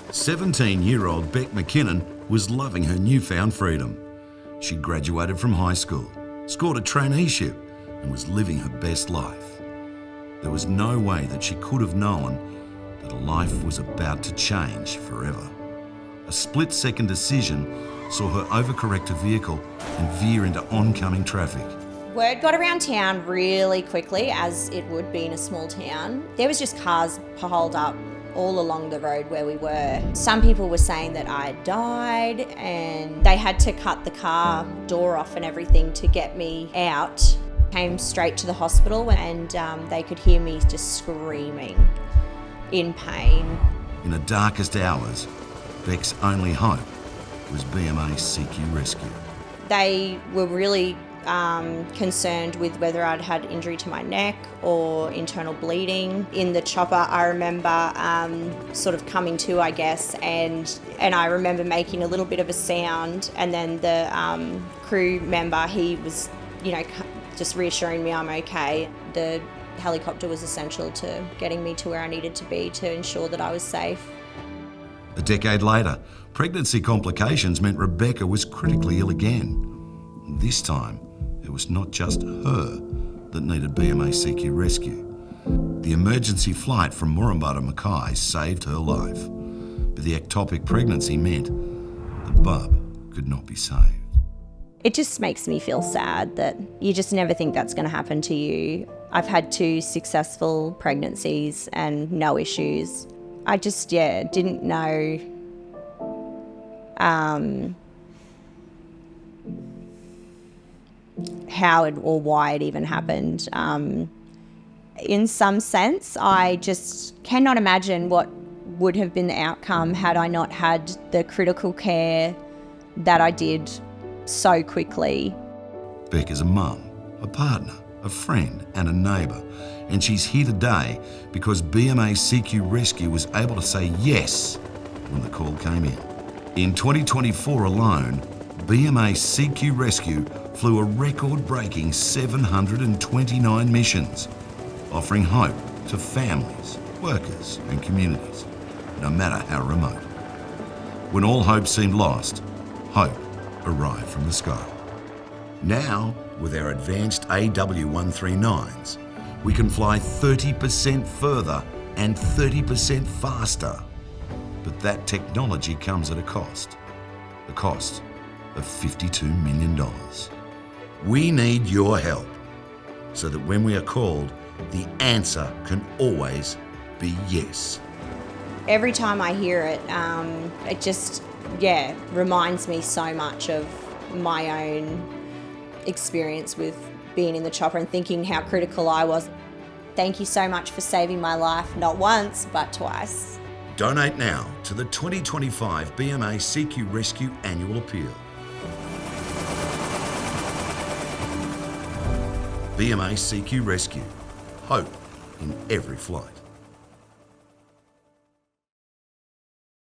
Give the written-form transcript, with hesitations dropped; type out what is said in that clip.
17-year-old Beck McKinnon was loving her newfound freedom. She graduated from high school, scored a traineeship, and was living her best life. There was no way that she could have known that her life was about to change forever. A split-second decision saw her overcorrect a vehicle and veer into oncoming traffic. Word got around town really quickly, as it would be in a small town. There was just cars piled up all along the road where we were. Some people were saying that I had died, and they had to cut the car door off and everything to get me out. Came straight to the hospital, and they could hear me just screaming in pain. In the darkest hours, Beck's only hope was BMA CQ Rescue. They were really concerned with whether I'd had injury to my neck or internal bleeding. In the chopper, I remember sort of coming to, I guess, and I remember making a little bit of a sound, and then the crew member, he was, just reassuring me I'm okay. The helicopter was essential to getting me to where I needed to be to ensure that I was safe. A decade later, pregnancy complications meant Rebecca was critically ill again. This time, it was not just her that needed BMA CQ Rescue. The emergency flight from Moranbah to Mackay saved her life, but the ectopic pregnancy meant the bub could not be saved. It just makes me feel sad that you just never think that's going to happen to you. I've had 2 successful pregnancies and no issues. I just, didn't know how it or why it even happened. In some sense, I just cannot imagine what would have been the outcome had I not had the critical care that I did so quickly. Beck is a mum, a partner, a friend and a neighbour, and she's here today because BMA CQ Rescue was able to say yes when the call came in. In 2024 alone, BMA CQ Rescue flew a record-breaking 729 missions, offering hope to families, workers and communities, no matter how remote. When all hope seemed lost, hope arrived from the sky. Now, with our advanced AW139s, we can fly 30% further and 30% faster. But that technology comes at a cost. The cost of $52 million. We need your help so that when we are called, the answer can always be yes. Every time I hear it, it just, reminds me so much of my own experience with being in the chopper and thinking how critical I was. Thank you so much for saving my life, not once, but twice. Donate now to the 2025 BMA CQ Rescue Annual Appeal. BMA CQ Rescue. Hope in every flight.